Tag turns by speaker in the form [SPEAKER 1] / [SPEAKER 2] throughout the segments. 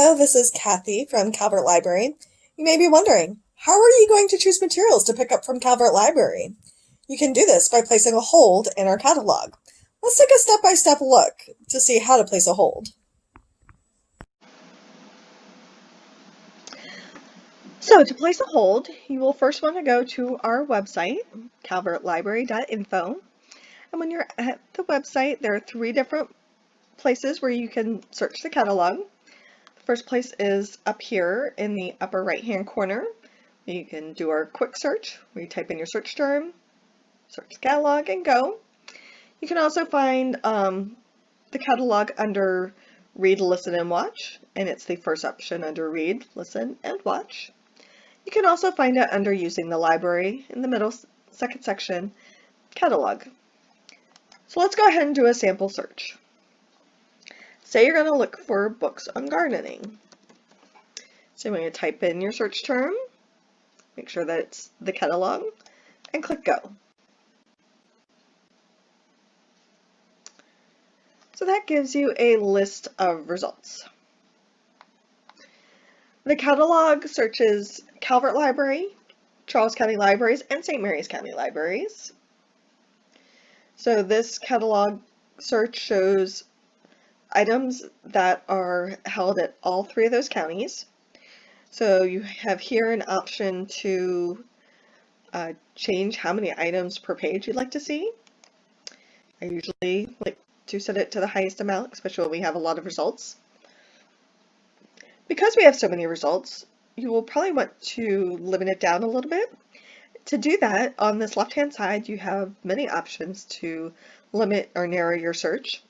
[SPEAKER 1] Hello, this is Kathy from Calvert Library. You may be wondering, how are you going to choose materials to pick up from Calvert Library? You can do this by placing a hold in our catalog. Let's take a step-by-step look to see how to place a hold. So to place a hold, you will first want to go to our website, calvertlibrary.info. And when you're at the website, there are 3 different places where you can search the catalog. The first place is up here in the upper right-hand corner. You can do our quick search, where you type in your search term, search the catalog, and go. You can also find the catalog under Read, Listen, and Watch, and it's the first option under Read, Listen, and Watch. You can also find it under Using the Library in the middle second section, Catalog. So let's go ahead and do a sample search. Say you're going to look for books on gardening. So you're going to type in your search term, make sure that it's the catalog, and click Go. So that gives you a list of results. The catalog searches Calvert Library, Charles County Libraries, and St. Mary's County Libraries. So this catalog search shows items that are held at all 3 of those counties. So you have here an option to change how many items per page you'd like to see. I usually like to set it to the highest amount, especially when we have a lot of results. Because we have so many results, you will probably want to limit it down a little bit. To do that, on this left-hand side, you have many options to limit or narrow your search.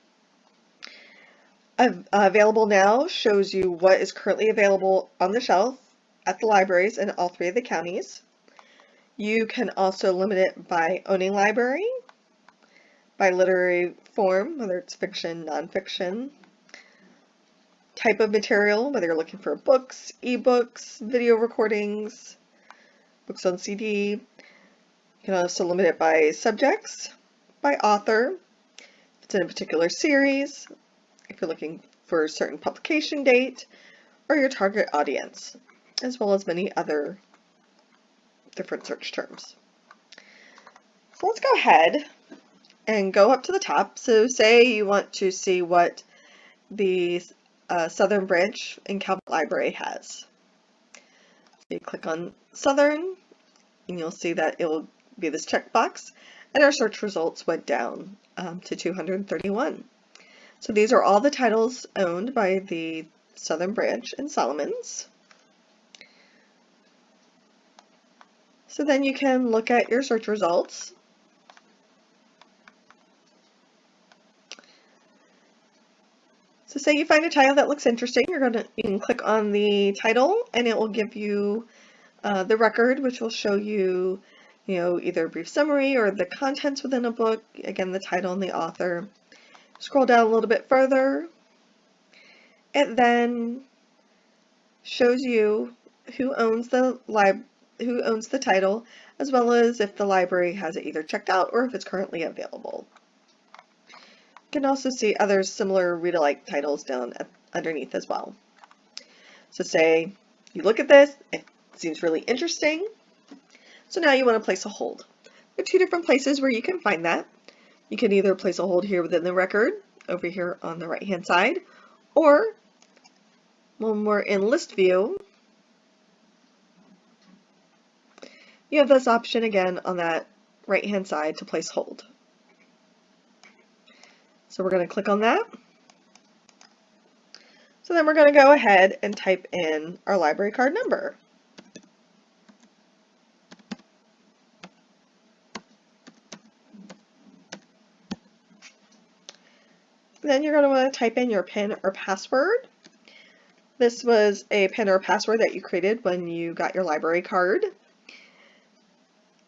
[SPEAKER 1] Available Now shows you what is currently available on the shelf at the libraries in all 3 of the counties. You can also limit it by owning library, by literary form, whether it's fiction, nonfiction, type of material, whether you're looking for books, ebooks, video recordings, books on CD. You can also limit it by subjects, by author, if it's in a particular series, if you're looking for a certain publication date, or your target audience, as well as many other different search terms. So let's go ahead and go up to the top. So say you want to see what the Southern branch in Calvert Library has. So you click on Southern, and you'll see that it will be this checkbox, and our search results went down to 231. So these are all the titles owned by the Southern branch in Solomons. So then you can look at your search results. So say you find a title that looks interesting, you can click on the title, and it will give you the record, which will show you, either a brief summary or the contents within a book. Again, the title and the author. Scroll down a little bit further. It then shows you who owns the title, as well as if the library has it either checked out or if it's currently available. You can also see other similar read-alike titles down underneath as well. So say you look at this, it seems really interesting, so now you want to place a hold. There are 2 different places where you can find that. You can either place a hold here within the record, over here on the right-hand side, or when we're in list view, you have this option again on that right-hand side to place hold. So we're going to click on that. So then we're going to go ahead and type in our library card number. Then you're going to want to type in your PIN or password. This was a PIN or password that you created when you got your library card.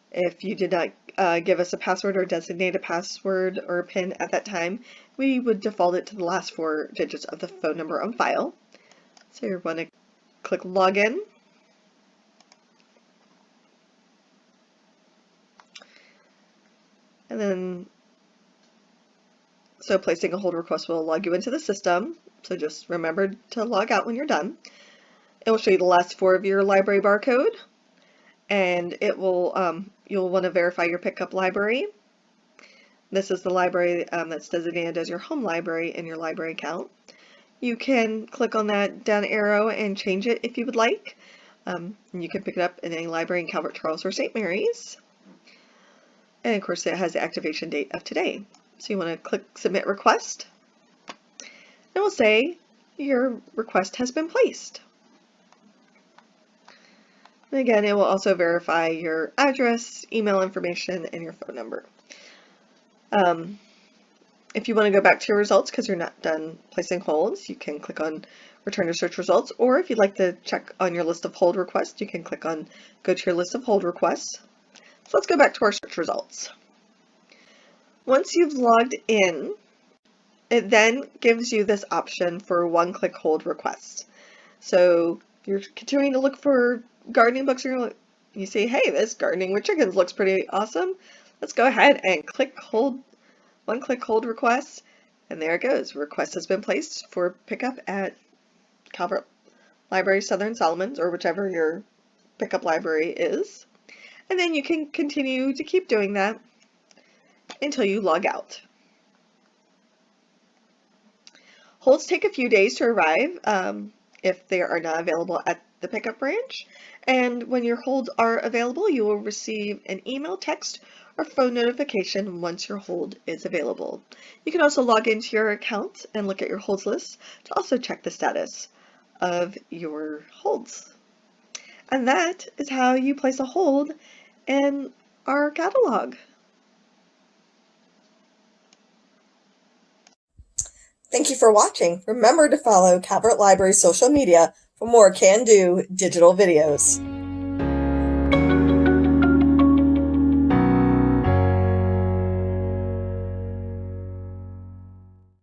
[SPEAKER 1] If you did not give us a password or designate a password or a PIN at that time, we would default it to the last 4 digits of the phone number on file. So you're going to click Login. And then So placing a hold request will log you into the system. So just remember to log out when you're done. It will show you the last 4 of your library barcode, and it will you'll want to verify your pickup library. This is the library that's designated as your home library in your library account. You can click on that down arrow and change it if you would like. And you can pick it up in any library in Calvert, Charles, or St. Mary's. And of course it has the activation date of today. So you want to click Submit Request. It will say your request has been placed. And again, it will also verify your address, email information, and your phone number. If you want to go back to your results because you're not done placing holds, you can click on Return to Search Results, or if you'd like to check on your list of hold requests, you can click on Go to your list of hold requests. So let's go back to our search results. Once you've logged in, it then gives you this option for one-click hold requests. So you're continuing to look for gardening books, and you see, hey, this gardening with chickens looks pretty awesome. Let's go ahead and click hold, one-click hold request, and there it goes. Request has been placed for pickup at Calvert Library Southern Solomons, or whichever your pickup library is. And then you can continue to keep doing that until you log out. Holds take a few days to arrive if they are not available at the pickup branch. And when your holds are available, you will receive an email, text, or phone notification once your hold is available. You can also log into your account and look at your holds list to also check the status of your holds. And that is how you place a hold in our catalog. Thank you for watching. Remember to follow Calvert Library's social media for more can-do digital videos.